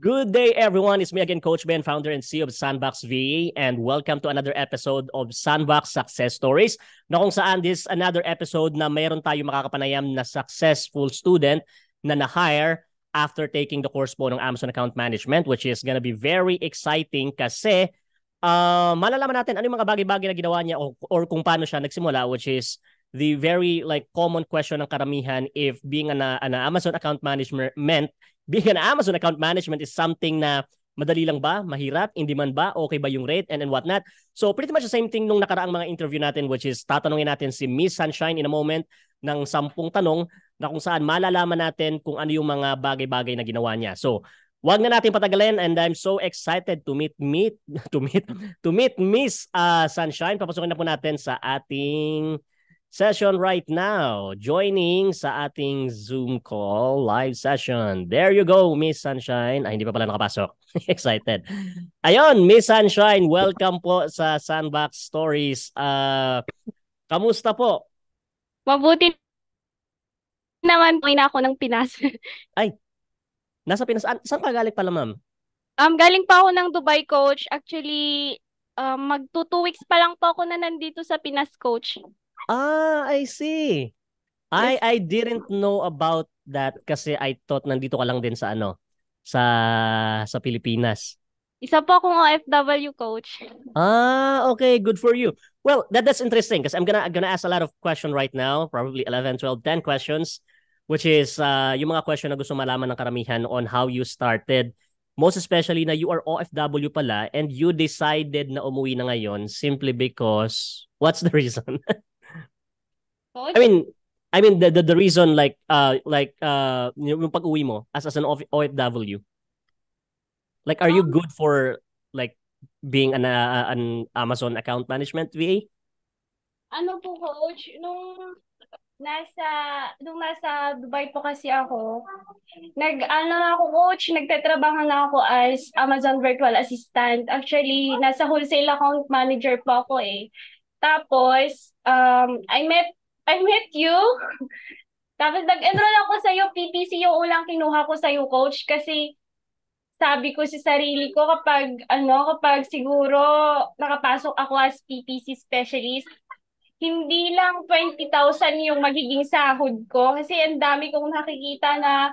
Good day, everyone. It's me again, Coach Ben, founder and CEO of Sandbox VA, and welcome to another episode of Sandbox Success Stories, na kung saan this another episode na mayroon tayo makakapanayam na successful student na na-hire after taking the course po ng Amazon Account Management, which is gonna be very exciting kasi malalaman natin ano yung mga bagay-bagay na ginawa niya or kung paano siya nagsimula, which is the very common question ng karamihan if being an Amazon account management being an Amazon account management is something na madali lang ba, mahirap, hindi man ba, okay ba yung rate and whatnot. So pretty much the same thing nung nakaraang mga interview natin, which is tatanungin natin si Miss Sunshine in a moment ng 10 tanong na kung saan malalaman natin kung ano yung mga bagay-bagay na ginawa niya. So wag na natin patagalin, and I'm so excited to meet Miss Sunshine. Papasukin na po natin sa ating session right now. Joining sa ating Zoom call live session. There you go, Miss Sunshine. Ay, hindi pa pala nakapasok. Excited. Ayun, Miss Sunshine, welcome po sa Sandbox Stories. Kamusta po? Mabuti naman po na ako ng Pinas. Ay, nasa Pinas. Saan ka galing pala, ma'am? Galing pa ako ng Dubai, Coach. Actually, mag 2 weeks pa lang po ako na nandito sa Pinas, Coach. I see. Yes. I didn't know about that kasi I thought nandito ka lang din sa sa Pilipinas. Isa po akong OFW, Coach. Okay, good for you. Well, that's interesting because I'm gonna ask a lot of questions right now, probably 11, 12, 10 questions, which is yung mga question na gusto malaman ng karamihan on how you started. Most especially na you are OFW pala and you decided na umuwi na ngayon simply because what's the reason? Coach? I mean the reason yung pag-uwi mo as an OFW. Like, are you good for like being an Amazon account management VA? Ano po, Coach? Nasa, nung nasa Dubai po kasi ako, nagtatrabaho na ako as Amazon Virtual Assistant. Actually, nasa wholesale account manager po ako eh. Tapos, I met you. Tapos nag-enroll ako sa iyo, PPC yung ulang kinuha ko sa iyo, Coach, kasi sabi ko sa sarili ko kapag siguro nakapasok ako as PPC specialist, hindi lang 20,000 yung magiging sahod ko kasi ang dami kong nakikita na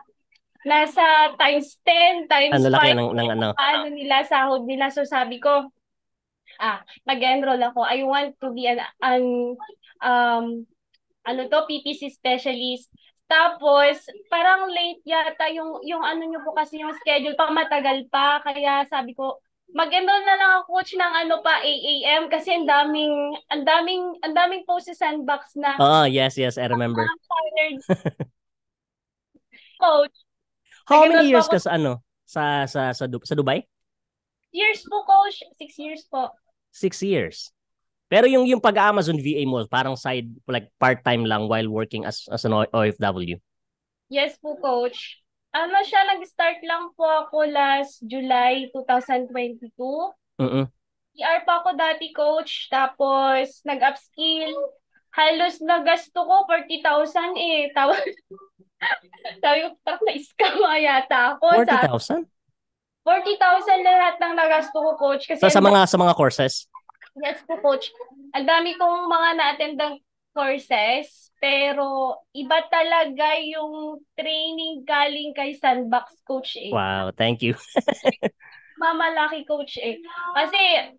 nasa times 10, times Ano laki 5 ng ano? paano nila sahod nila. So sabi ko, mag-enroll ako. I want to be um PPC specialist. Tapos, parang late yata yung ano nyo po kasi yung schedule pa matagal pa. Kaya sabi ko, mag-enroll na lang ako, Coach, ng 8 AM kasi ang daming posts sa Sandbox na Oh, yes, I remember. hired coach. How many Nag-enroll po years ako ka sa Dubai? years po, Coach. 6 years po. 6 years. Pero yung pag-Amazon VA mo, parang side, like part-time lang while working as an OFW. Yes po, Coach. Nag-start lang po ako last July 2022. Mm-mm. PR pa ako dati, Coach. Tapos, nag-upskill. Halos nagasto ko 40,000 eh. Tapos, sabi ko, parang na-scam yata ako. 40,000? 40,000 na lahat ng nagasto ko, Coach. Kasi Sa mga courses? yes po, Coach. Ang dami kong mga na-attendang courses. Pero, iba talaga yung training galing kay Sandbox, Coach eh. Wow, thank you. Mamalaki, Coach eh. Kasi,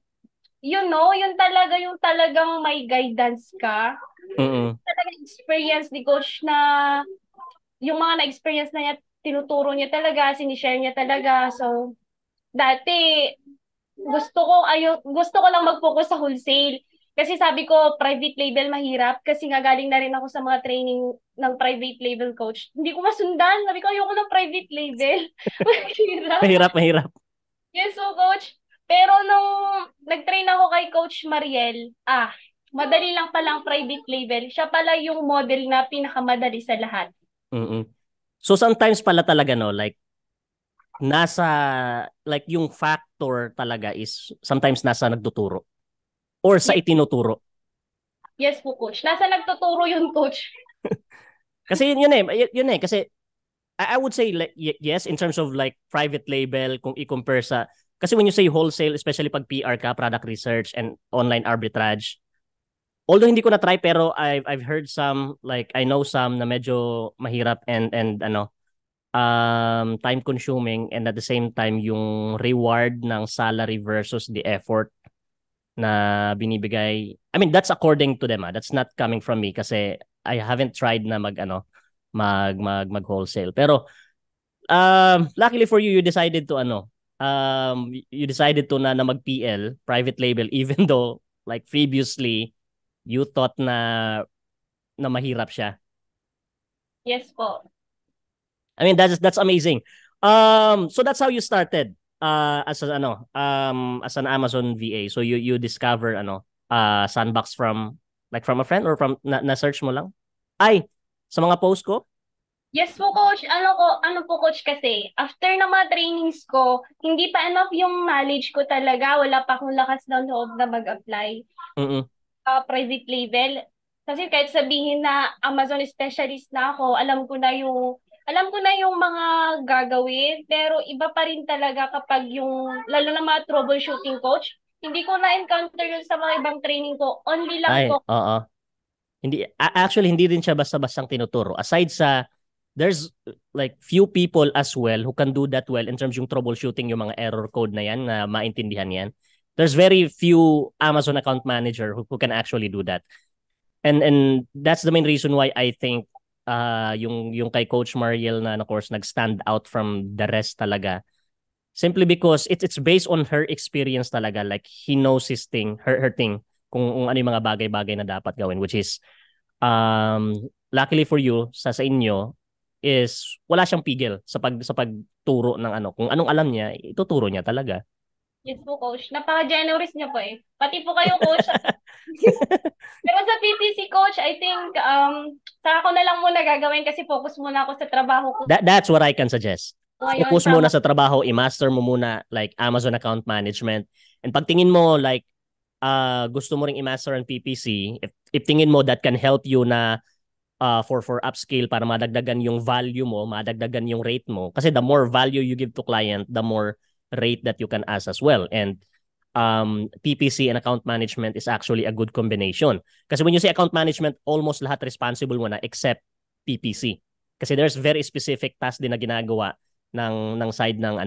yun yung talagang may guidance ka. Mm-mm. Talagang experience ni Coach na yung mga na-experience na niya, tinuturo niya talaga, sinishare niya talaga. So, dati, gusto ko lang mag-focus sa wholesale. Kasi sabi ko, private label mahirap. Kasi nga galing na rin ako sa mga training ng private label, Coach. Hindi ko masundan. Sabi ko, ayoko ng private label. Mahirap. Mahirap. Yes, so Coach. Pero nung nag-train ako kay Coach Mariel, madali lang palang private label. Siya pala yung model na pinakamadali sa lahat. Mm-mm. So sometimes pala talaga nasa yung factor talaga is sometimes nasa nagtuturo or sa Yes, itinuturo. yes po, Coach. Nasa nagtuturo yun, Coach. Kasi yun kasi I would say like yes in terms of like private label kung i-compare sa kasi when you say wholesale especially pag PR ka, product research and online arbitrage. Although hindi ko na try pero I've heard some like I know some na medyo mahirap and ano time consuming and at the same time yung reward ng salary versus the effort na binibigay. I mean that's according to them That's not coming from me kasi I haven't tried na mag wholesale. Pero luckily for you, you decided to you decided to na mag PL, private label, even though like previously you thought na mahirap siya. Yes po. I mean that's amazing. So that's how you started as as an Amazon VA. So you discover Sandbox from from a friend or from na search mo lang? Ay, sa mga post ko? Yes po, coach. Ano po, coach, kasi after na mga trainings ko, hindi pa enough yung knowledge ko talaga. Wala pa akong lakas ng loob na mag-apply. Private label. Kasi kahit sabihin na Amazon specialist na ako, alam ko na yung mga gagawin, pero iba pa rin talaga kapag lalo na mga troubleshooting coach, hindi ko na-encounter yun sa mga ibang training ko. Only lang po. Oo. Actually, hindi rin siya basta-bastang tinuturo. Aside sa, there's like few people as well who can do that well in terms yung troubleshooting, yung mga error code na yan, na maintindihan yan. There's very few Amazon account manager who can actually do that. And that's the main reason why I think yung kay Coach Mariel na course nag-stand out from the rest talaga. Simply because it's based on her experience talaga. Like he knows his thing, her thing, kung ano yung mga bagay-bagay na dapat gawin, which is luckily for you sa inyo is wala siyang pigil sa pagturo ng kung anong alam niya, ituturo niya talaga. Yes po, coach. Napaka-generous niya po eh. Pati po kayo, coach. Pero sa PPC, coach, I think saka ko na lang muna gagawin kasi focus muna ako sa trabaho ko. That's what I can suggest. Ngayon, focus muna sa trabaho, i-master mo muna like Amazon account management. And pag tingin mo like gusto mo ring i-master ang PPC, if tingin mo that can help you na for upscale para madagdagan yung value mo, madagdagan yung rate mo. Kasi the more value you give to client, the more rate that you can ask as well. And PPC and account management is actually a good combination. Kasi when you say account management, almost lahat responsible mo na except PPC. Kasi there's very specific task din na ginagawa ng side ng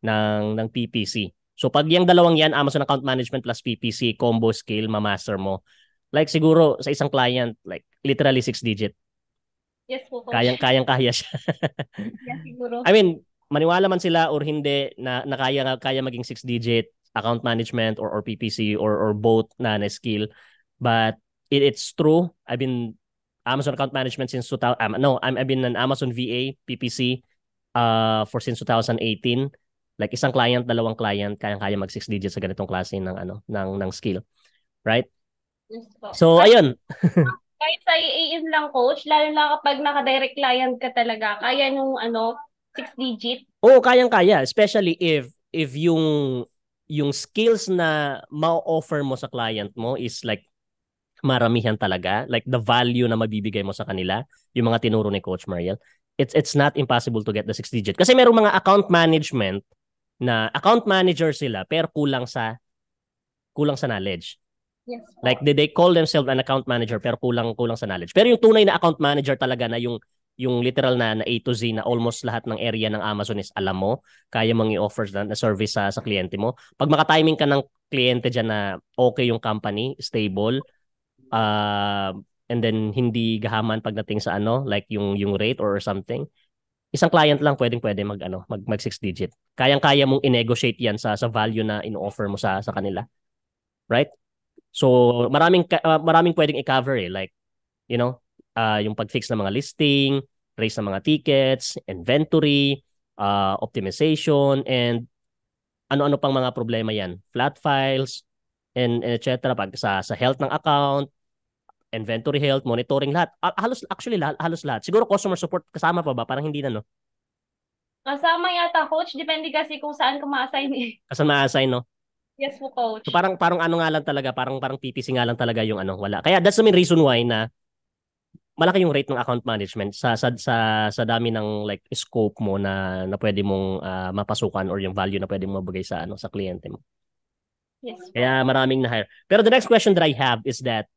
ng PPC. So pag yung dalawang yan, Amazon account management plus PPC combo skill, ma-master mo. Like siguro sa isang client, like literally 6 digit. Yes po, coach. Kaya siya. Yeah, siguro. I mean, maniwala man sila or hindi na kaya maging 6 digit account management or PPC or both na skill. But it's true. I've been Amazon account management since 2000. I've been an Amazon VA PPC for since 2018. Like isang client, dalawang client, kaya mag 6 digits sa ganitong klase ng skill. Right? Yes po. So, ayun. Kahit sa IAM lang, coach, lalo na kapag naka-direct client ka talaga, kaya nung 6 digit. Oo, kayang-kaya, especially if yung skills na ma-offer mo sa client mo is like maramihan talaga, like the value na mabibigay mo sa kanila, yung mga tinuro ni Coach Mariel, it's not impossible to get the 6 digit. Kasi merong mga account management na account manager sila pero kulang sa knowledge. Yes, like they call themselves an account manager pero kulang sa knowledge. Pero yung tunay na account manager talaga na yung literal na A to Z na almost lahat ng area ng Amazon is alam mo, kaya mong i-offer na service sa kliyente mo. Pag makatiming ka ng kliyente dyan na okay yung company, stable, and then hindi gahaman pagdating sa like yung rate or something, isang client lang pwede mag 6 digit. Kayang-kaya mong i-negotiate yan sa value na in-offer mo sa kanila. Right? So maraming pwedeng i-cover like yung pag-fix ng mga listing, raise ng mga tickets, inventory, optimization, and ano-ano pang mga problema yan. Flat files, and etc. Pag sa health ng account, inventory health, monitoring, lahat. Halos lahat. Siguro customer support kasama pa ba? Parang hindi na, no? Kasama yata, coach. Depende kasi kung saan ka ma-assign eh. Kasi ma-assign, no? Yes po, coach. So parang ano nga lang talaga, parang PPC nga lang talaga yung wala. Kaya that's the main reason why na malaki yung rate ng account management sa dami ng like scope mo na pwede mong mapasukan or yung value na pwede mong mabigay sa sa kliyente mo. Yes po. Kaya maraming na-hire. Pero the next question that I have is that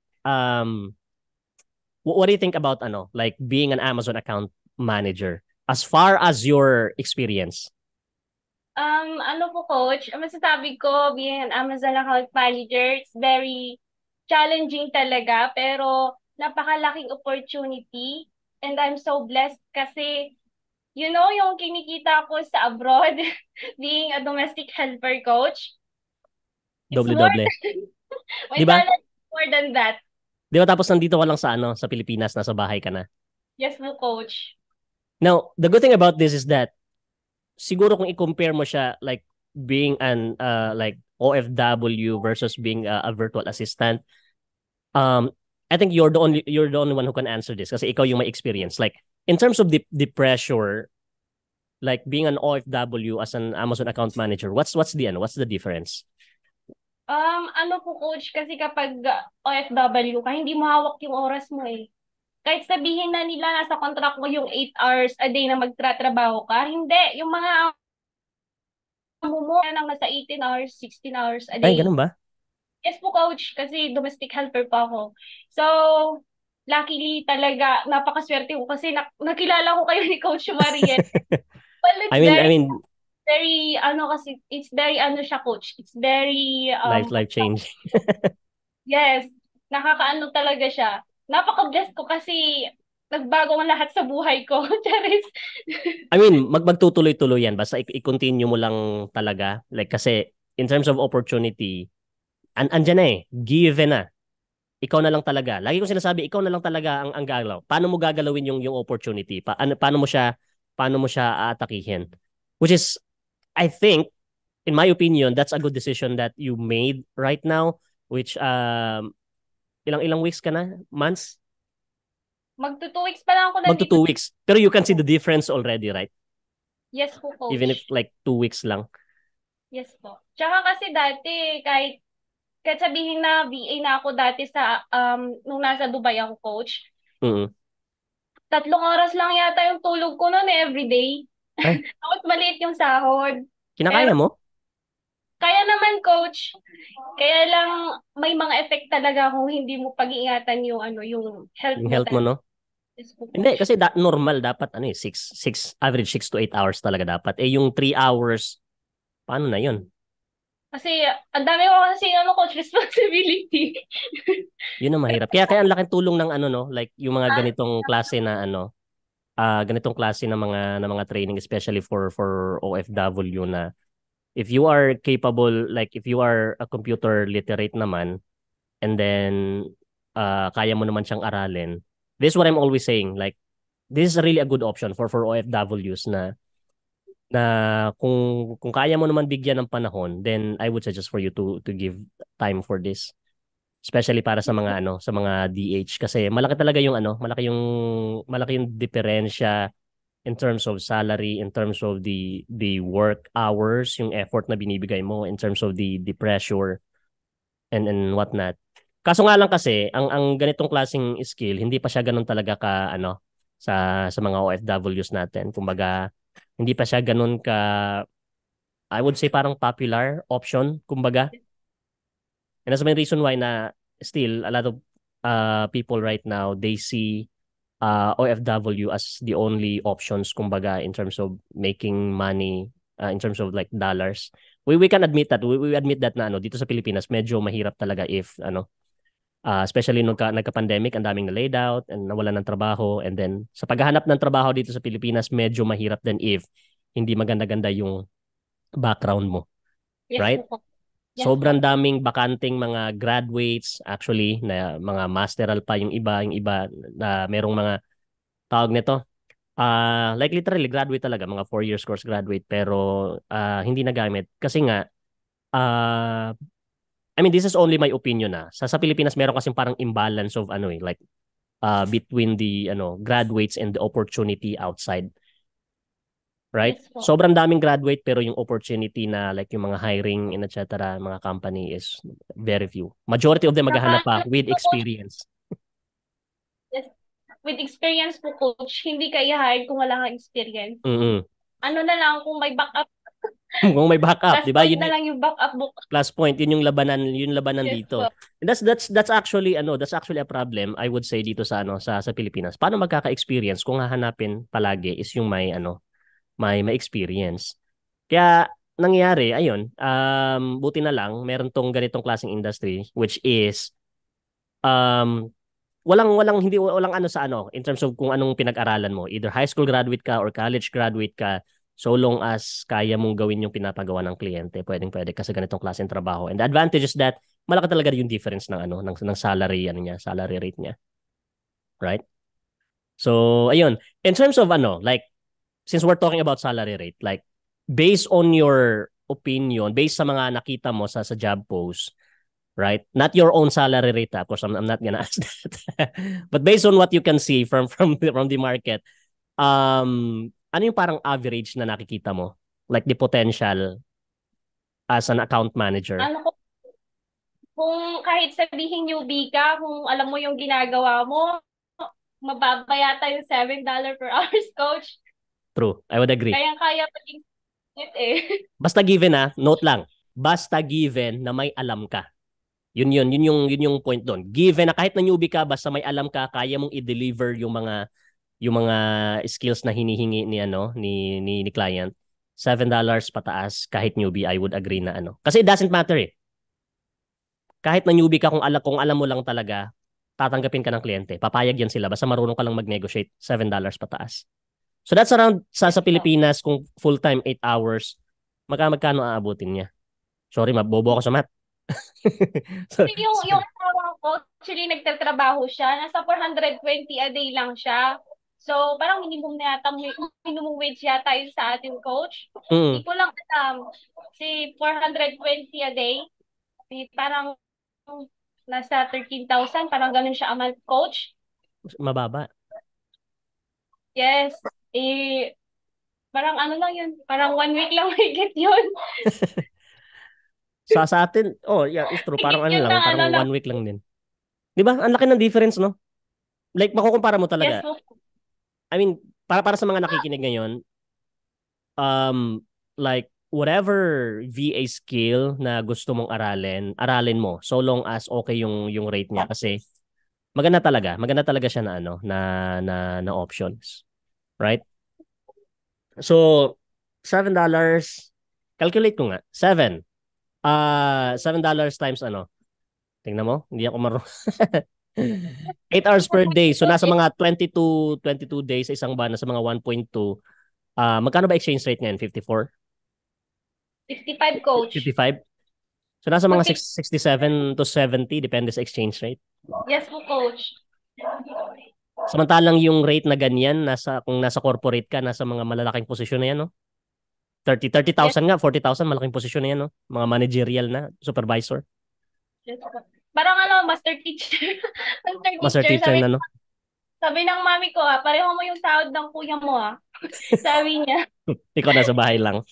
what do you think about like being an Amazon account manager as far as your experience? Ano po, coach, ang masasabi ko, being an Amazon account manager, it's very challenging talaga, pero napakalaking opportunity. And I'm so blessed kasi, yung kinikita ko sa abroad, being a domestic helper coach, it's more, Doble-doble. my 'Di ba? salary is more than that. 'Di ba tapos nandito ka lang sa Pilipinas, nasa bahay ka na. Yes po, coach. Now, the good thing about this is that siguro kung i-compare mo siya like being an like OFW versus being a virtual assistant, I think you're the only one who can answer this kasi ikaw yung may experience. Like in terms of the pressure, like being an OFW as an Amazon account manager, what's the difference? Ano po, coach, kasi kapag OFW ka, hindi mo hawak yung oras mo eh. Kahit sabihin na nila nasa contract mo yung 8 hours a day na magtratrabaho ka, hindi. Yung mga mo nang nasa 18 hours, 16 hours a Ay, day. ganun ba? Yes po, coach, kasi domestic helper pa ako. So, luckily talaga, napakaswerte ko kasi nakilala ko kayo ni Coach Mariel. Well, I it's mean, I very, mean, very, kasi, it's very, siya, coach. It's very, life changing. yes, nakakaano talaga siya. Napaka-blessed ko kasi nagbago ang lahat sa buhay ko. Charis. I mean, magtutuloy-tuloy yan. Basta i-continue mo lang talaga. Like, kasi, in terms of opportunity, andyan na eh. Given na. Ikaw na lang talaga. Lagi ko sinasabi, ikaw na lang talaga ang gagalaw. Paano mo gagalawin yung opportunity? Paano mo siya aatakihin? Which is, I think, in my opinion, that's a good decision that you made right now. Which, ilang weeks ka na? Months? Magto 2 weeks pa lang ako Magto nandito. 2 weeks. Pero you can see the difference already, right? Yes po, Even if coach. like 2 weeks lang. Yes po. Tsaka kasi dati, kahit sabihin na VA na ako dati nung nasa Dubai ako, coach, Mm. 3 oras lang yata yung tulog ko noon everyday. Ay, Tapos maliit yung sahod. Pero kinakaya mo? kaya naman, coach. Kaya lang may mga effect talaga kung hindi mo pag-iingatan yung health Yung mo health mo, talaga. no? Yes po, Hindi, coach. kasi normal dapat, average 6 to 8 hours talaga dapat. Eh, yung 3 hours, paano na yun? Kasi ang dami ko kasi coach, responsibility. Yun ang mahirap. Kaya ang laking tulong ng no, like yung mga ganitong klase na ganitong klase ng mga training, especially for OFW na if you are capable, like if you are a computer literate naman, and then kaya mo naman siyang aralin. This is what I'm always saying, like this is really a good option for OFWs na kung kaya mo naman bigyan ng panahon, then I would suggest for you to give time for this. Especially para sa mga DH kasi malaki talaga yung malaki yung diferensya in terms of salary, in terms of the work hours, yung effort na binibigay mo, in terms of the pressure and whatnot. Kaso nga lang kasi ang ganitong klaseng skill hindi pa siya ganun talaga sa mga OFWs natin. Kumbaga hindi pa siya ganun ka, I would say, parang popular option kumbaga. And that's the main reason why na still a lot of people right now, they see OFW as the only options kumbaga in terms of making money, in terms of like dollars. We can admit that. We admit that na dito sa Pilipinas medyo mahirap talaga if especially nung nagka-pandemic, ang daming na-laid out and nawalan ng trabaho, and then sa paghahanap ng trabaho dito sa Pilipinas medyo mahirap din if hindi maganda-ganda yung background mo, Yes right? po. Yes Sobrang po. daming bakanting mga graduates actually na mga masteral pa yung iba na merong mga tawag nito. Like literally graduate talaga, mga 4 years course graduate pero hindi nagamit kasi nga I mean this is only my opinion sa Pilipinas meron kasing parang imbalance of like between the graduates and the opportunity outside, right? Yes po. Sobrang daming graduate pero yung opportunity na like yung mga hiring and etc. mga company is very few. Majority of them maghahanap pa with Coach, experience. yes. with experience po, coach, hindi ka i-hire kung wala kang experience. Mm-mm. Ano na lang, kung may backup, Kung may backup, plus 'di ba? point Yun na lang yung backup book. plus point, yun yung labanan Yes dito. po. And that's actually that's actually a problem I would say dito sa sa Pilipinas. Paano magkaka-experience kung hahanapin palagi is yung may experience. Kaya nangyayari, ayun, buti na lang meron tong ganitong klaseng industry which is um walang ano sa ano in terms of kung anong pinag-aralan mo. Either high school graduate ka or college graduate ka, so long as kaya mong gawin yung pinapagawa ng kliyente, pwedeng-pwede ka sa ganitong klaseng trabaho. And the advantage is that malaki talaga yung difference ng ng salary salary rate niya, right? So, ayun. In terms of like since we're talking about salary rate, like based on your opinion, based sa mga nakita mo sa job post, right? Not your own salary rate, of course. I'm not gonna ask that. But based on what you can see from the market, ano yung parang average na nakikita mo? Like the potential as an account manager? Ano ko, kung kahit sabihin newbie ka, kung alam mo yung ginagawa mo, mababa yata yung $7 per hours, coach. True. I would agree. Kaya maging eh. Basta given note lang. Basta given na may alam ka. Yun yung point doon. Given na kahit na newbie ka, basta may alam ka, kaya mong i-deliver yung mga skills na hinihingi ni client. $7 pataas kahit newbie, I would agree na Kasi it doesn't matter eh. Kahit na newbie ka, kung alam mo lang talaga, tatanggapin ka ng kliyente. Papayag yan sila basta marunong ka lang mag-negotiate. $7 pataas. So that's around sa Pilipinas kung full-time 8 hours, magkano aabutin niya? Sorry, mabobo ako sa math. So, yung asawa ko, actually nagtatrabaho siya, nasa 420 a day lang siya. So, parang minimum wage yata yun sa ating coach. Hindi ko lang alam. Si 420 a day, parang nasa 13,000, parang ganun siya a month, coach. mababa. Yes. Parang ano lang yun, parang 1 week lang may get yun. Sa atin, yeah, it's true. Parang Yun lang, na, parang 1 week lang din. 'Di ba? Ang laki ng difference, no? Like makukumpara mo yes, talaga. I mean, para sa mga nakikinig ngayon, like whatever VA skill na gusto mong aralin mo so long as okay yung rate niya kasi maganda talaga siya na na options, right? So $7, calculate ko nga. $7 times tingnan mo, hindi ako marunong. 8 hours per day. So nasa mga 22 days sa isang buwan, nasa mga 1.2. Magkano ba exchange rate ngayon? 54? 65, coach. 55? So nasa mga 67 to 70 depende sa exchange rate. Yes po, coach. Samantalang yung rate na ganyan, kung nasa corporate ka, nasa mga malalaking posisyon na yan, no? 30,000 nga, 40,000, malaking posisyon na yan, no? Mga managerial na, supervisor. Yes, parang master teacher. Master teacher na, no? Sabi ng mami ko, pareho mo yung sahod ng kuya mo, Sabi niya. Ikaw nasa bahay lang.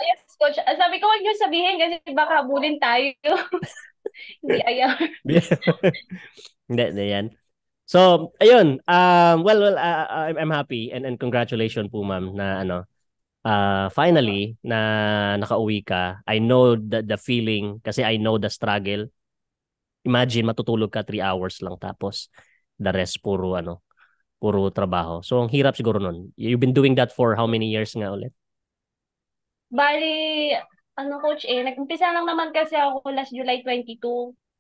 Yes, coach. Sabi ko, huwag niyo sabihin kasi baka habulin tayo. Hindi ayaw. Hindi yan. So, ayun. I'm happy and congratulations po, ma'am, na finally na nakauwi ka. I know the feeling kasi I know the struggle. Imagine matutulog ka 3 hours lang tapos the rest puro trabaho. So, ang hirap siguro nun. You've been doing that for how many years nga ulit? Bali, coach, nag-umpisa lang naman kasi ako last July 22.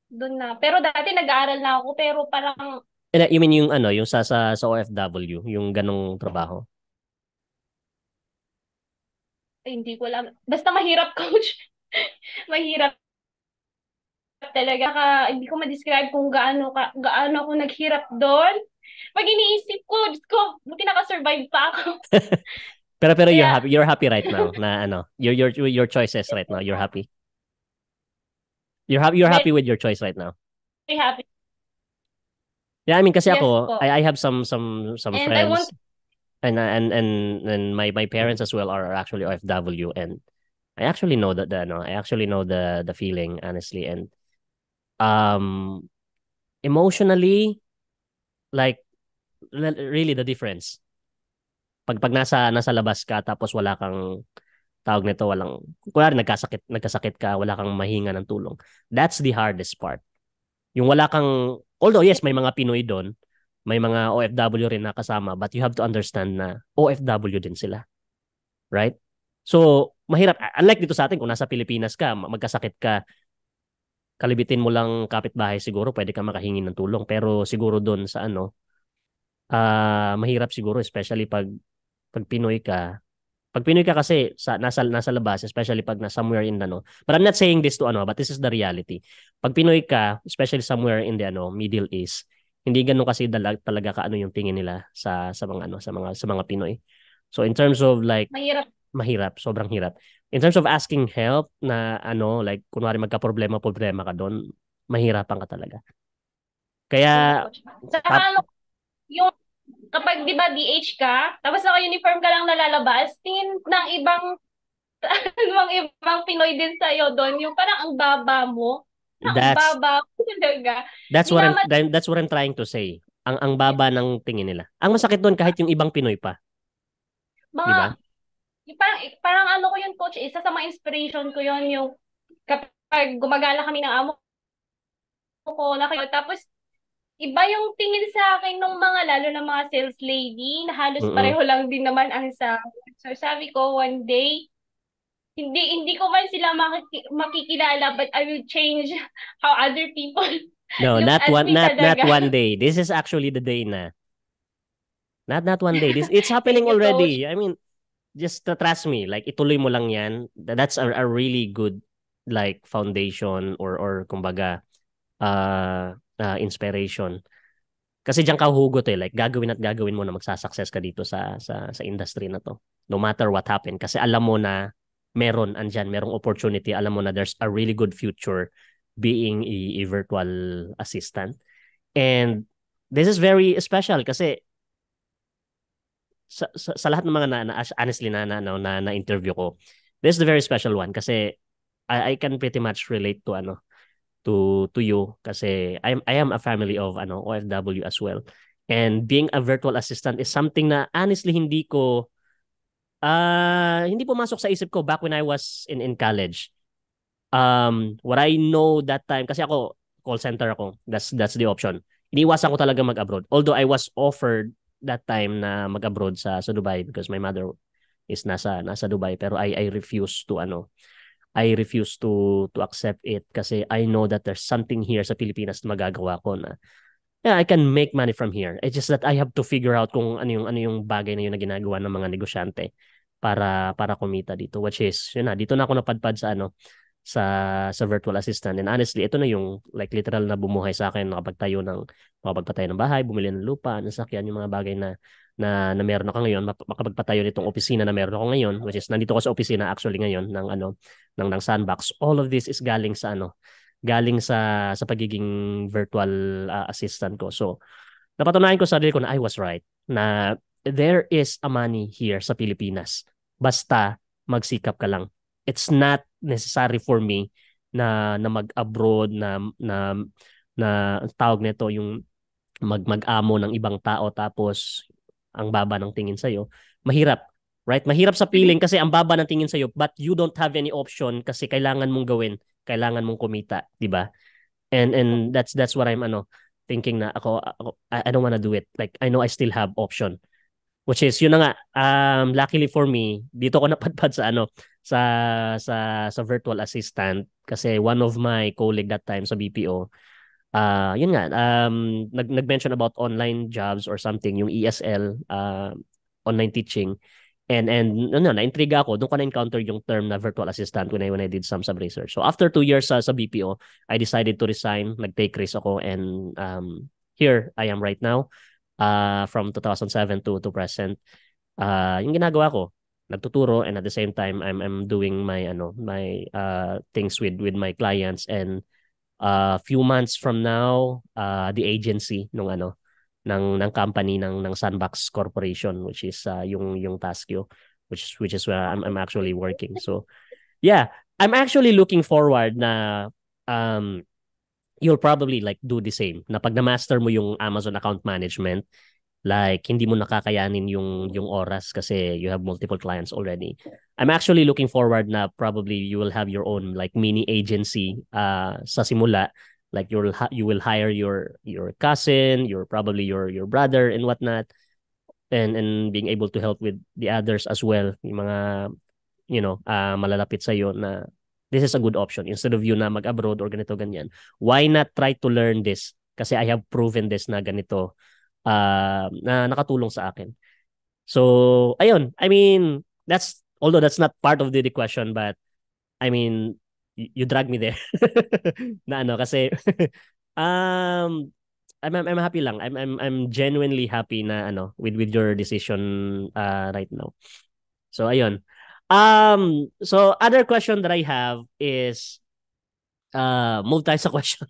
Doon na. Pero dati nag-aaral na ako, pero parang... You mean yung yung sa OFW, yung ganong trabaho? Hindi ko alam. Basta mahirap, coach. Mahirap talaga. Hindi ko ma-describe kung gaano ako naghirap doon. Pag iniisip ko, Diyos ko, buti naka-survive pa ako. pero you're happy right now na your choices right now, you're happy. You're happy with your choice right now. Very happy. Yeah, I mean kasi yes, ako, I have some and friends and my parents as well are actually OFW, and I actually know the feeling, honestly, and emotionally, like really the difference. Pag nasa labas ka tapos wala kang tawag nito, kunwari nagkasakit ka, wala kang mahinga ng tulong. That's the hardest part. Yung wala kang, although yes, may mga Pinoy doon, may mga OFW rin na kasama, but you have to understand na OFW din sila. Right? So, mahirap. Unlike dito sa atin, kung nasa Pilipinas ka, magkasakit ka, kalibitin mo lang kapitbahay siguro, pwede ka makahingi ng tulong. Pero siguro doon sa mahirap siguro, especially pag Pinoy ka. Pag Pinoy ka kasi nasa labas, especially pag somewhere in but I'm not saying this to but this is the reality. Pag Pinoy ka, especially somewhere in the Middle East, hindi ganun kasi talaga kaano yung tingin nila sa mga Pinoy. So in terms of like mahirap, sobrang hirap. In terms of asking help na like kunwari magka-problema ka doon, mahirapan ka talaga. Kaya yung kapag 'di ba DH ka, tapos naka-uniform ka lang nalalabas, tingin ng ibang Pinoy din sa iyo doon, yung parang ang baba mo. Ang baba talaga. That's what I'm trying to say. Ang baba ng tingin nila. Ang masakit doon kahit yung ibang Pinoy pa. Diba? Parang ko yun, coach, isa sa mga inspiration ko yun, yung kapag gumagala kami ng amo ko, tapos iba yung tingin sa akin ng mga, lalo na mga sales lady, na halos pareho lang din naman ang sa. So sabi ko, one day, hindi ko man sila makikilala, but I will change how other people No, not one day. This is actually the day na. Not one day. It's happening already. I mean, just trust me. Like, ituloy mo lang yan. That's a really good like foundation or kumbaga inspiration. Kasi diyan ka hugot like gagawin mo na magsasucess ka dito sa industry na to. No matter what happen. Kasi alam mo na merong opportunity. Alam mo na there's a really good future being a virtual assistant. And this is very special kasi sa lahat ng mga honestly na interview ko, this is the very special one kasi I can pretty much relate to you kasi I am a family of OFW as well. And being a virtual assistant is something na honestly hindi pumasok sa isip ko back when I was in college. What I know that time, kasi ako call center ako, that's the option. Iniwasan ko talaga mag-abroad. Although I was offered that time na mag-abroad sa Dubai because my mother is nasa Dubai, pero I refuse to accept it kasi I know that there's something here sa Pilipinas na magagawa ko na I can make money from here. It's just that I have to figure out kung ano yung bagay na yun na ginagawa ng mga negosyante para kumita dito, which is dito na ako napadpad sa virtual assistant. And honestly, ito na yung like literal na bumuhay sa akin, makapagpatayo ng bahay, bumili ng lupa, nasakyan, yung mga bagay na meron ako ngayon, makapagpatayo nitong opisina na meron ako ngayon, which is nandito ko sa opisina actually ngayon ng Sandbox. All of this is galing sa pagiging virtual assistant ko. So, napatunayan ko sa sarili ko na I was right, na there is a money here sa Pilipinas. Basta magsikap ka lang. It's not necessary for me na mag-abroad na tawag nito yung mag-amo ng ibang tao tapos ang baba ng tingin sa'yo. Mahirap. Right? Mahirap sa feeling kasi ang baba ng tingin sa'yo but you don't have any option kasi kailangan mong gawin. Kailangan mong kumita. Diba? And that's what I'm thinking na ako I don't wanna do it. Like, I know I still have option. Which is, yun na nga, luckily for me, dito ko napadpad sa virtual assistant kasi one of my colleague that time sa BPO, yun nga, nag-mention about online jobs or something, yung ESL, online teaching. And na-intriga ako, doon ko na-encounter yung term na virtual assistant when I did some research. So after 2 years sa BPO, I decided to resign, nag-take risk ako, and here I am right now. From 2007 to present, yung ginagawa ko, nagtuturo, and at the same time I'm doing my things with my clients, and few months from now the agency ng company ng Sandbox Corporation, which is yung Taskio, which is where I'm actually working. So yeah, I'm actually looking forward na you'll probably like do the same. Na pag na-master mo yung Amazon account management, Like hindi mo nakakayanin yung oras kasi you have multiple clients already. I'm actually looking forward na probably you will have your own like mini agency sa simula. Like you will hire your cousin, your probably your brother and whatnot, and being able to help with the others as well, yung mga malalapit sa iyo na this is a good option instead of you na mag-abroad or ganito ganyan. Why not try to learn this? Kasi I have proven this na ganito na nakatulong sa akin. So, ayun. I mean, although that's not part of the question, but I mean, you drag me there. Na ano kasi um I'm happy lang. I'm genuinely happy na with your decision right now. So ayun. So other question that I have is move tayo sa question.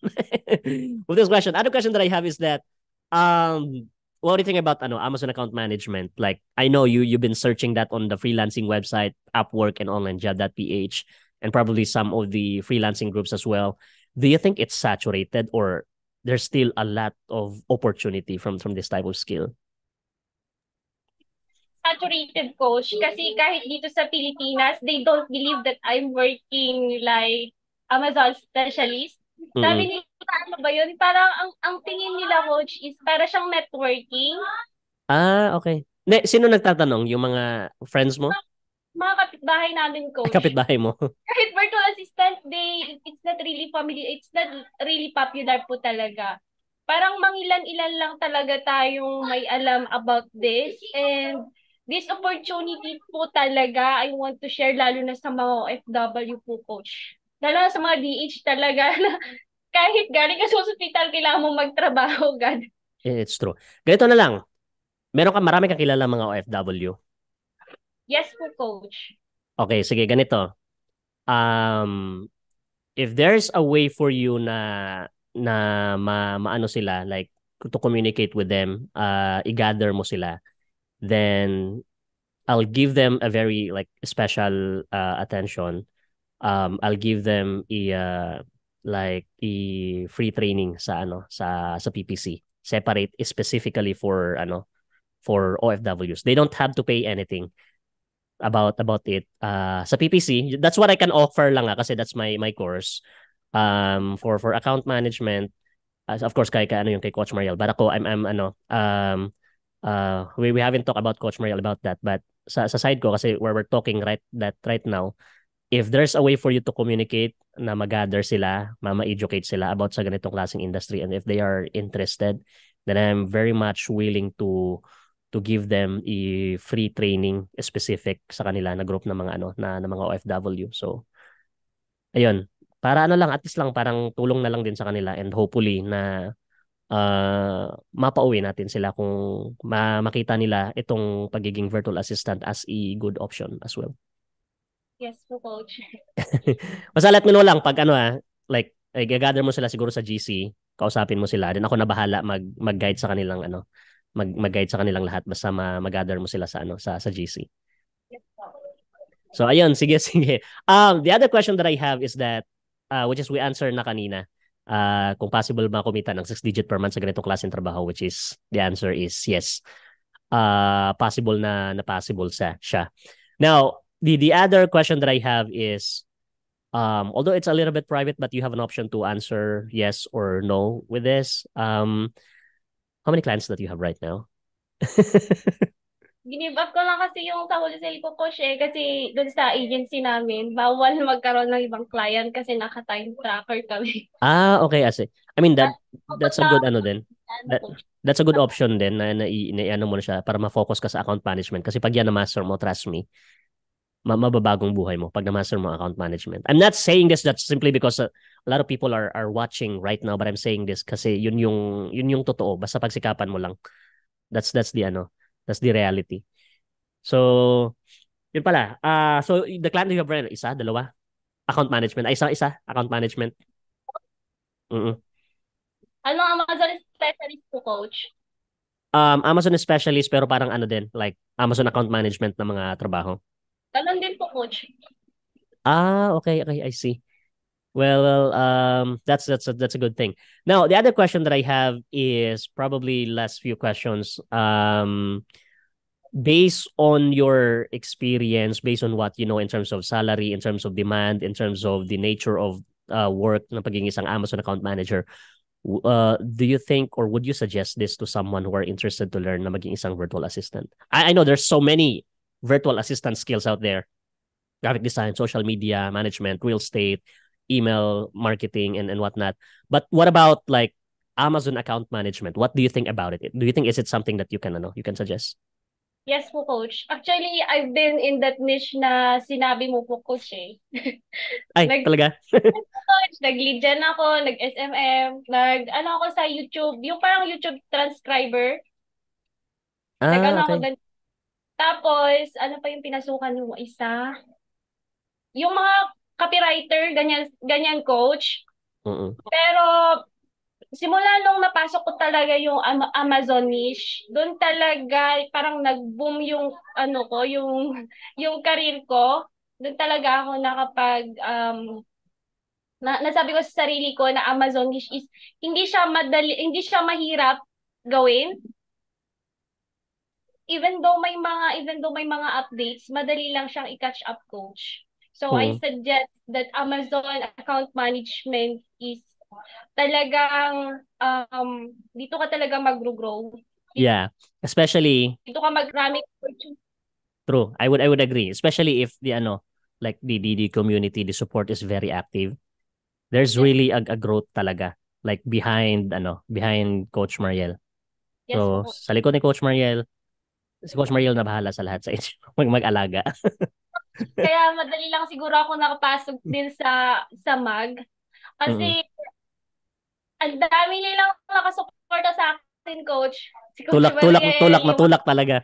Move this question. Other question that I have is that what do you think about Amazon account management? Like I know you've been searching that on the freelancing website, Upwork and onlinejob.ph, and probably some of the freelancing groups as well. Do you think it's saturated or there's still a lot of opportunity from this type of skill? Saturated, coach, kasi kahit dito sa Pilipinas, they don't believe that I'm working like Amazon specialist. Sabi nila, ano ba yun? Parang ang tingin nila, coach, is para siyang networking. Okay. Sino nagtatanong? Yung mga friends mo? Mga kapitbahay namin, coach. Kapitbahay mo? Kahit virtual assistant, it's not really familiar, it's not really popular po talaga. Parang mangilan-ilan lang talaga tayong may alam about this. And this opportunity po talaga, I want to share lalo na sa mga OFW po, coach. Lalo na sa mga DH talaga na kahit galing ka sa hospital, kailangan mo magtrabaho, God. It's true. Ganito na lang. Marami kang kilala mga OFW? Yes po, coach. Okay, sige, ganito. If there's a way for you na maano sila, like to communicate with them, i-gather mo sila, then I'll give them a very like special attention. I'll give them like free training sa sa PPC, separate specifically for for OFWs. They don't have to pay anything about it. Sa PPC, that's what I can offer lang kasi that's my course. For account management, of course kay yung kay Coach Mariel. But ako I'm we haven't talked about Coach Mariel about that, but sa side ko kasi where we're talking right now, if there's a way for you to communicate na mag-gather sila, ma-educate sila about sa ganitong klaseng industry, and if they are interested, then I'm very much willing to give them a free training specific sa kanila na group ng mga na mga OFW. So ayun, para lang at least lang parang tulong na lang din sa kanila, and hopefully na mapauwi natin sila kung makita nila itong pagiging virtual assistant as a good option as well. Yes po, coach. Masalat mo lang pag like i-gather mo sila siguro sa GC, kausapin mo sila, then ako na bahala mag-guide sa kanilang mag-guide sa kanilang lahat basta mag-gather mo sila sa sa GC. Yes po. So ayun, sige. The other question that I have is that which is we answer na kanina. Kung possible ba kumita ng 6-digit per month sa ganitong klaseng trabaho, which is the answer is yes. Possible na possible siya. Now, the other question that I have is although it's a little bit private, but you have an option to answer yes or no with this. How many clients that you have right now? Ginive up ko lang kasi yung sa wholesale ko, coach, kasi doon sa agency namin, bawal magkaroon ng ibang client kasi naka-time tracker kami. Okay, I mean that's a good din. That's a good option din na mo na siya para ma-focus ka sa account management, kasi pag yan na-master mo, trust me, mababagong buhay mo pag na-master mo account management. I'm not saying this that's simply because a lot of people are watching right now, but I'm saying this kasi yun yung totoo. Basta pagsikapan mo lang. That's the reality. So yun pala. So the client you have right, isa, dalawa? Account management. Isa account management. Ano ang Amazon specialist po, coach? Amazon specialist pero parang din, like Amazon account management na mga trabaho. Ganun din po, coach. Okay, I see. That's a good thing. Now, the other question that I have is probably last few questions. Based on your experience, based on what you know in terms of salary, in terms of demand, in terms of the nature of work ng pagiging isang Amazon account manager, do you think or would you suggest this to someone who are interested to learn na maging isang virtual assistant? I know there's so many virtual assistant skills out there: graphic design, social media management, real estate, email marketing, and whatnot. But what about like Amazon account management? What do you think about it? Do you think is it something that you can suggest? Yes po, Coach. Actually, I've been in that niche na sinabi mo po, Coach eh. Ay, Nag talaga? Coach, nag-lead gen ako, nag-SMM, ano ako sa YouTube, yung parang YouTube transcriber. Ah, Nag-ano ako okay. doon. Tapos, ano pa yung pinasukan yung isa? Yung mga copywriter, ganyan, ganyan, Coach. Mm-mm. Pero, simula nung napasok ko talaga yung Amazon niche, doon talaga parang nag-boom yung ano ko, yung yung career ko. Doon talaga ako nakapag nasabi ko sa sarili ko na Amazon niche is hindi siya madali, hindi siya mahirap gawin. Even though may mga updates, madali lang siyang i-catch up, coach. So I Mm. suggest that Amazon account management is talagang dito ka talaga mag-grow. Yeah, especially Dito ka mag-raming true. I would agree, especially if the like the community, the support is very active. There's yes, really a growth talaga like behind Coach Mariel. yes So po. sa likod ni Coach Mariel, si Coach Mariel na bahala sa lahat sa inyo mag-alaga. Kaya madali lang siguro ako nakapasok din sa MAG Mm. kasi ang dami nilang nakasuporta sa akin, coach. Si Coach Tulak tulak Mariel, tulak na yung tulak talaga.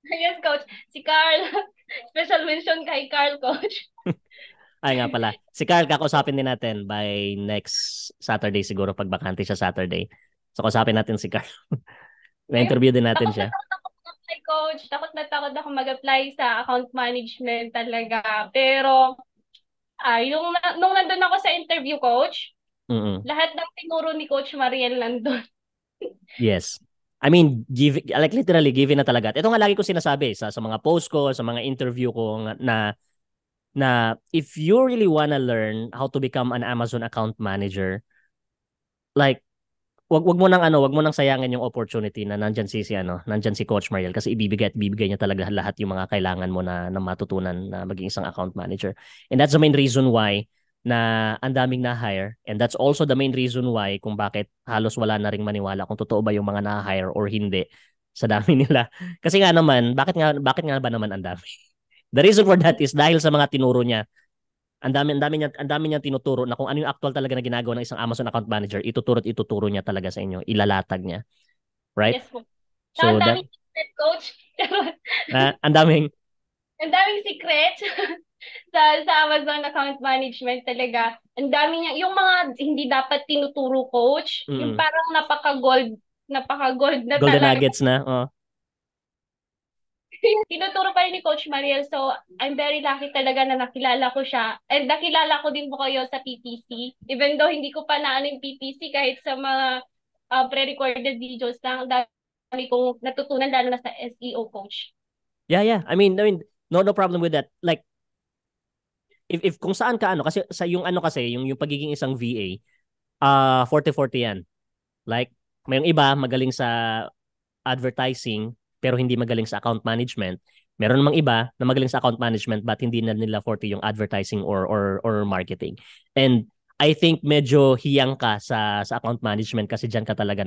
yes, coach. Si Carl. Special mention kay Carl, coach. Ay nga pala. Si Carl kakausapin din natin by next Saturday siguro pag bakante siya Saturday. So kausapin natin si Carl. Ayun, Na-interview din natin takot na siya. takot ako mag-apply, coach. Takot ako mag-apply sa account management talaga. Pero, nung nandun ako sa interview, coach, Mm. lahat ng tinuro ni Coach Mariel nandun. Yes. I mean, like literally given na talaga. At ito nga lagi ko sinasabi sa mga post ko, sa mga interview ko na if you really wanna learn how to become an Amazon account manager, like wag mo nang sayangin yung opportunity na nandyan si Coach Mariel kasi ibibigay niya talaga lahat yung mga kailangan mo na matutunan na maging isang account manager. And that's the main reason why na ang daming na-hire, and that's also the main reason why kung bakit halos wala na ring maniwala kung totoo ba yung mga na-hire or hindi sa dami nila. Kasi nga naman, bakit nga ba naman ang dami? The reason for that is dahil sa mga tinuro niya. Ang dami niya tinuturo na kung ano yung actual talaga na ginagawa ng isang Amazon account manager, ituturo niya talaga sa inyo, ilalatag niya, right? Yes po. So Ang that daming secret, coach. ang daming Ang daming secret sa Amazon account management talaga. Ang dami niya, yung mga hindi dapat tinuturo, coach, yung mm, parang napaka-gold na golden talaga. nuggets na. Oh. Tinuturo pa rin ni Coach Mariel. So, I'm very lucky talaga na nakilala ko siya. And nakilala ko din po kayo sa PPC. Even though hindi ko pa naano yung PPC kahit sa mga pre-recorded videos lang, ang dami kong natutunan lalo na sa SEO, coach. Yeah. I mean, no problem with that. Like if kung saan ka kasi sa yung kasi yung pagiging isang VA, 40-40 yan. Like may yung iba magaling sa advertising pero hindi magaling sa account management. Meron namang iba na magaling sa account management but hindi na nila forte yung advertising or marketing. And I think medyo hiyang ka sa account management kasi diyan ka talaga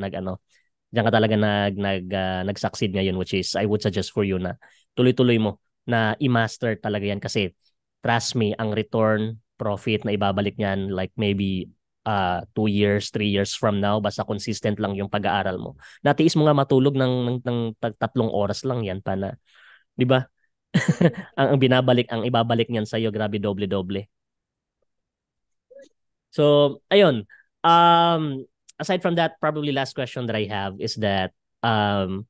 nag-succeed ngayon, which is I would suggest for you na tuloy-tuloy mo na i-master talaga yan kasi trust me, ang return profit na ibabalik niyan like maybe 2 years, 3 years from now, basta consistent lang yung pag-aaral mo. Natiis mo nga matulog ng 3 oras lang yan pa na, di ba? Ang ibabalik niyan sa iyo, grabe doble-doble. So, ayun. Aside from that, probably last question that I have is that um,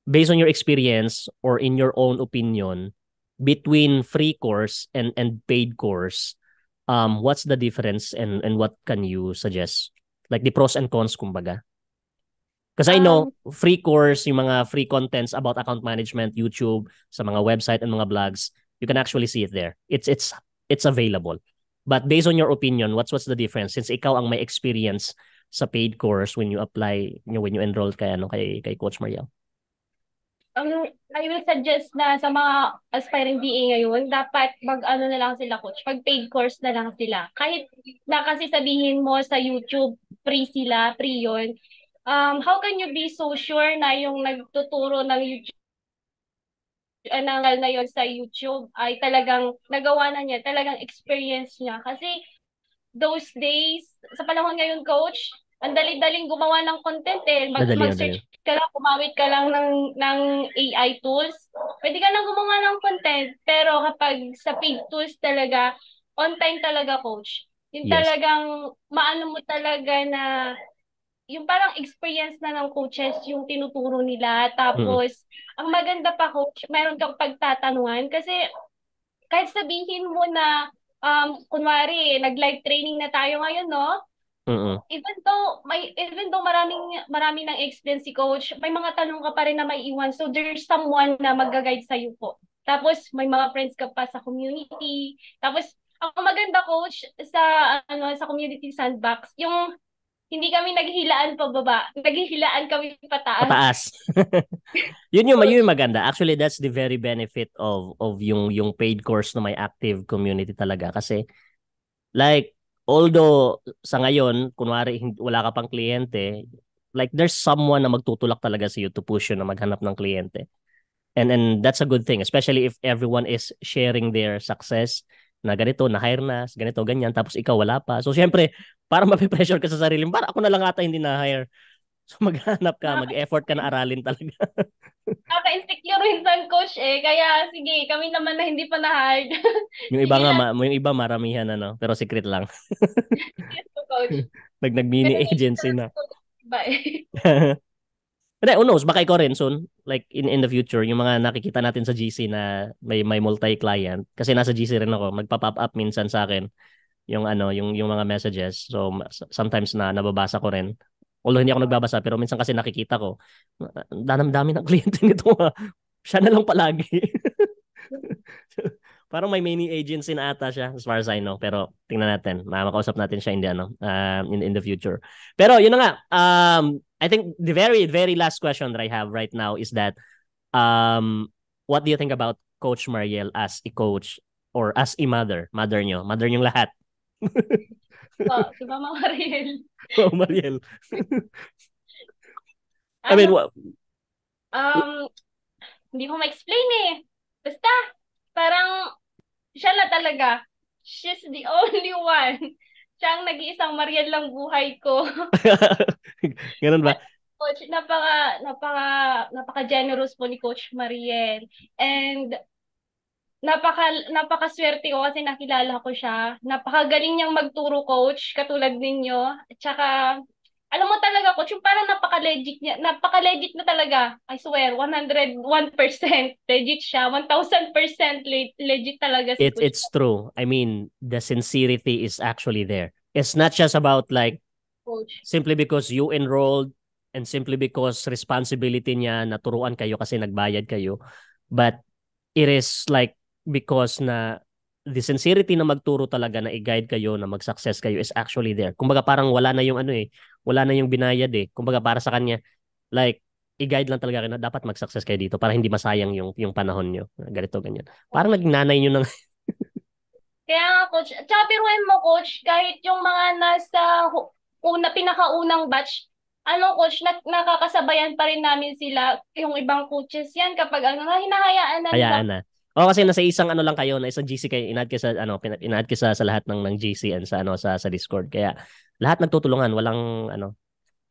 based on your experience or in your own opinion, between free course and paid course, what's the difference and what can you suggest? Like the pros and cons, kumbaga. Because I know free course, yung mga free contents about account management, YouTube, sa mga website and mga blogs, you can actually see it there. It's available. But based on your opinion, what's the difference? Since ikaw ang may experience sa paid course when you apply, when you enroll kay Coach Mariel. I will suggest na sa mga aspiring DA ngayon, dapat mag-ano na lang sila, coach. Pag paid course na lang sila. Kahit na kasi sabihin mo sa YouTube, free sila, free yun. How can you be so sure na yung nagtuturo ng YouTube, na yon sa YouTube ay talagang nagawa na niya, talagang experience niya. Kasi those days, sa panahon ngayon, coach, ang dali-daling gumawa ng content eh. Mag-search ka lang, kumawit ka lang ng AI tools. Pwede ka nang gumawa ng content, pero kapag sa paid tools talaga, on time talaga, coach. Yung talagang maano mo talaga na yung parang experience na ng coaches yung tinuturo nila. Tapos, ang maganda pa, coach, meron kang pagtatanungan kasi kahit sabihin mo na kunwari, nag-live training na tayo ngayon, no? Even though marami ng experience si coach, may mga tanong ka pa rin na may iwan. So there's someone na mag-guide sa iyo po. Tapos may mga friends ka pa sa community. Tapos ang maganda, coach, sa community sandbox, yung hindi kami naghihilaan pababa, naghihilaan kami pataas. Pataas. Yun yung maganda. Actually, that's the very benefit of yung paid course na may active community talaga kasi like although sa ngayon kunwari wala ka pang kliyente, like there's someone na magtutulak talaga sa you to push you na maghanap ng kliyente. And that's a good thing, especially if everyone is sharing their success na ganito, na-hire na, ganito, ganyan, tapos ikaw wala pa. So, syempre, para mapipressure ka sa sarili, para ako na lang ata hindi na-hire. So, maghanap ka, mag-effort ka na aralin talaga. Naka-insecure minsan, coach eh. Kaya, sige, kami naman na hindi pa na-hire. Yung iba nga, yung iba maramihan pero secret lang. Yes, coach. Nag-mini agency na. Bye. Hindi, who knows, baka ikaw rin soon, like in the future, yung mga nakikita natin sa GC na may multi-client, kasi nasa GC rin ako, magpa-pop up minsan sa akin yung yung mga messages. So sometimes na nababasa ko rin. Although hindi ako nagbabasa, pero minsan kasi nakikita ko, dami ng kliyente nito. Siya na lang palagi. Parang may mini agency na ata siya as far as I know. Pero tingnan natin, makausap natin siya in the future. Pero yun na nga, I think the very, very last question that I have right now is that what do you think about Coach Mariel as a coach or as a mother? Mother niyong lahat. Si Mama Mariel. Oh, Mariel. I mean, hindi ko ma-explain eh. Basta, parang siya na talaga. She's the only one. Siya ang nag-iisang Mariel lang buhay ko. Ganun ba? Coach, napaka-generous po ni Coach Mariel. And napaka-swerte ko kasi nakilala ko siya. Napakagaling niyang magturo, coach, katulad ninyo. At saka, alam mo talaga, coach, yung parang napaka-legit niya. Napaka-legit na talaga. I swear, 101% legit siya. 1,000% legit talaga si Coach. It's true. I mean, the sincerity is actually there. It's not just about like, coach, simply because you enrolled and simply because responsibility niya na turuan kayo kasi nagbayad kayo. But it is like, because na the sincerity na magturo talaga na i-guide kayo na mag-success kayo is actually there. Kumbaga parang wala na yung wala na yung binayad eh. Kumbaga para sa kanya, like, i-guide lang talaga kayo na dapat mag-success kayo dito para hindi masayang yung panahon nyo. Ganito, ganyan. Parang naging nanay nyo ng... Kaya nga, coach. Tsaka piruin mo, coach, kahit yung mga nasa pinakaunang batch, coach, nakakasabayan pa rin namin sila, yung ibang coaches yan kapag hinahayaan na nila. Hayaan na. Kasi nasa isang lang kayo, na isang GC kayo, in-add kayo sa in-add kayo sa lahat ng GC and sa Discord. Kaya lahat nagtutulungan, walang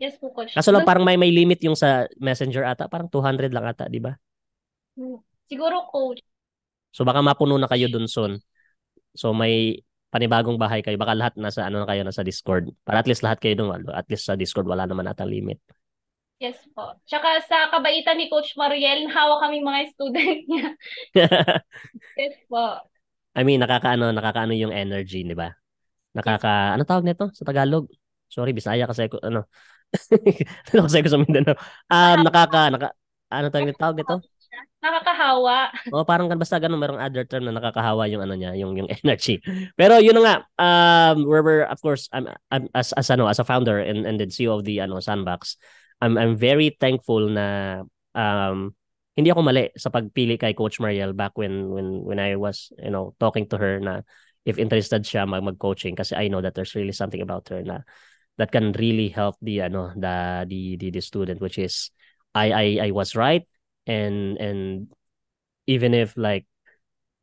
Yes po, coach. Kaso lang parang may limit yung sa Messenger ata, parang 200 lang ata, di ba? Siguro, coach. So baka mapuno na kayo dun soon. So may panibagong bahay kayo, baka lahat nasa na kayo nasa Discord. Para at least lahat kayo dun, at least sa Discord wala naman ata limit. Yes po. Tsaka sa kabaitan ni Coach Mariel, hawak kami mga student niya. Yes po. I mean, nakakaano yung energy, di ba? Ano tawag nito sa Tagalog? Sorry, Bisaya kasi ako, ano. Ano kasi ako sa Mindanao. Ano tawag nito? Nakakahawa. Oh, parang basta ganun, merong other term na nakakahawa yung ano niya, yung energy. Pero yun na nga, we're of course I'm as a founder and then CEO of the Sandbox. I'm very thankful na hindi ako mali sa pagpili kay Coach Mariel back when I was, talking to her na if interested siya mag-coaching kasi I know that there's really something about her na that can really help the student, which is I was right. And even if like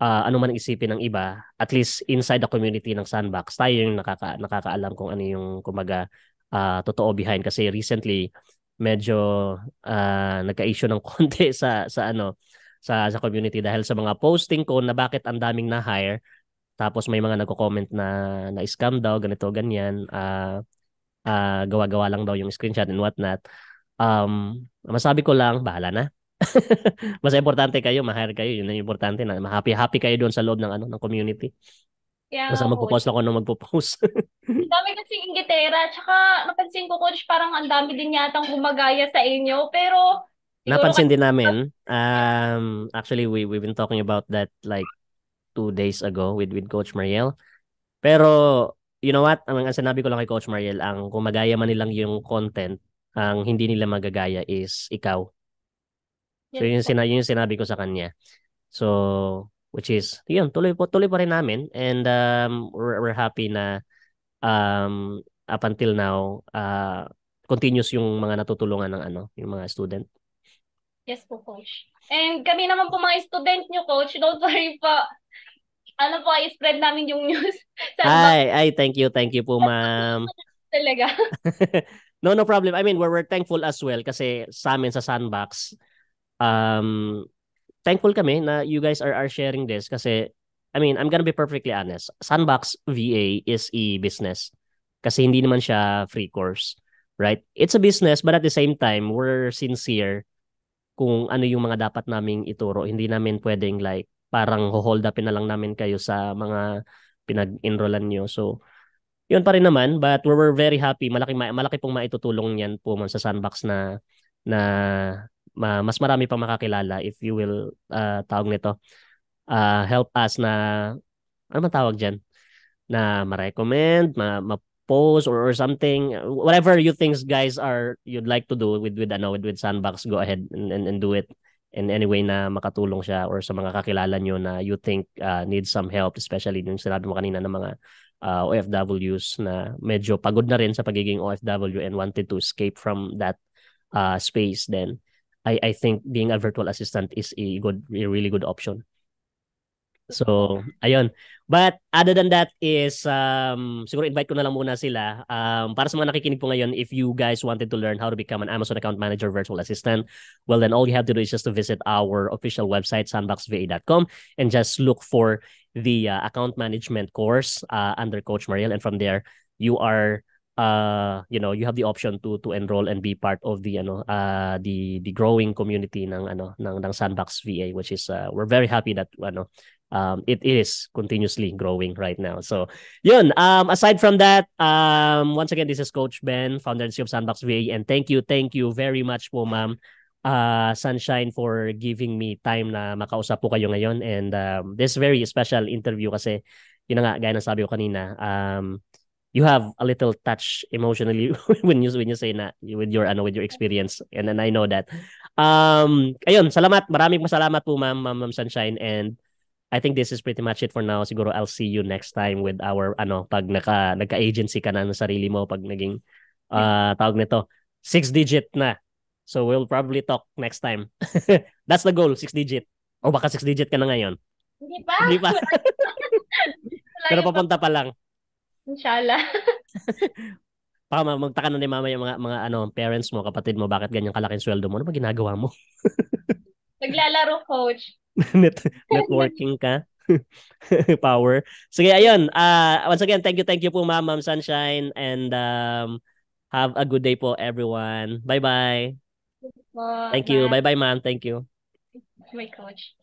ano man ang isipin ng iba, at least inside the community ng Sandbox, tayo yung nakakaalam kung ano yung kumaga totoo behind. Kasi recently, medyo nagka-issue ng konti sa community dahil sa mga posting ko na bakit ang daming na-hire. Tapos may mga nagko-comment na scam daw, ganito, ganyan. Gawa-gawa lang daw yung screenshot and whatnot. Masabi ko lang, bahala na. Mas importante kayo, ma-hire kayo. Yun ang importante na happy kayo doon sa loob ng community. Kaya Basta nga, coach. magpo-post ako nung magpo-post. Ang dami kasing inggitera. Tsaka napansin ko, coach, parang ang dami din yatang gumagaya sa inyo. Pero siguro Napansin din namin. Actually, we've been talking about that like 2 days ago with Coach Mariel. Pero, you know what? Ang sinabi ko lang kay Coach Mariel, ang gumagaya man nilang yung content, ang hindi nila magagaya is ikaw. So, yun yung sinabi ko sa kanya. So, which is, yun, tuloy pa rin namin. And we're happy na up until now, continuous yung mga natutulungan ng yung mga student. Yes po, coach. And kami naman po mga student nyo, coach. Don't worry po. Ano po, i-spread namin yung news. Thank you po, ma'am. Talaga. No problem. I mean, we're thankful as well kasi sa amin sa Sandbox, thankful kami na you guys are sharing this kasi, I mean, I'm gonna be perfectly honest. Sandbox VA is a business kasi hindi naman siya free course, right? It's a business but at the same time, we're sincere kung ano yung mga dapat naming ituro. Hindi namin pwedeng like parang hold upin na lang namin kayo sa mga pinag-enrollan nyo. So, yun pa rin naman, but we're very happy. Malaki pong maitutulong yan po man sa Sandbox na mas marami pang makakilala if you will tawag nito help us na ano man tawag dyan na ma-recommend, ma-post or something, whatever you think guys you'd like to do with Sandbox, go ahead and do it in any way na makatulong siya or sa mga kakilala nyo na you think need some help, especially yung sinabi mo kanina ng mga OFWs na medyo pagod na rin sa pagiging OFW and wanted to escape from that space. Then I think being a virtual assistant is a really good option. So, ayun. But other than that is, siguro invite ko na lang muna sila. Para sa mga nakikinig po ngayon, if you guys wanted to learn how to become an Amazon account manager virtual assistant, well then all you have to do is just to visit our official website, sandboxva.com, and just look for the account management course under Coach Mariel. And from there, you are you have the option to enroll and be part of the the growing community ng Sandbox VA, which is we're very happy that it is continuously growing right now. So yun, aside from that, once again, this is Coach Ben, founder and CEO of Sandbox VA, and thank you very much po, ma'am Sunshine, for giving me time na makausap po kayo ngayon. And this very special interview kasi yun na nga, gaya ng sabi ko kanina, you have a little touch emotionally when you say na with your experience, and then I know that. Ayun, maraming salamat po, ma'am Sunshine, and I think this is pretty much it for now. Siguro I'll see you next time with our pag nagka-agency ka na ng sarili mo, pag naging tawag nito 6-digit na. So we'll probably talk next time. That's the goal, 6-digit. O baka 6-digit ka na ngayon. Hindi pa. Pero papunta pa lang. Inshallah. Baka magtaka na ni mama yung mga parents mo, kapatid mo, bakit ganyan kalaking sweldo mo? Ano ba ginagawa mo? Naglalaro, coach. Networking ka. Power. Sige, ayun. Once again, thank you po, ma'am Sunshine, and have a good day po, everyone. Bye-bye. Thank you. Bye-bye, ma'am. Thank you. My coach.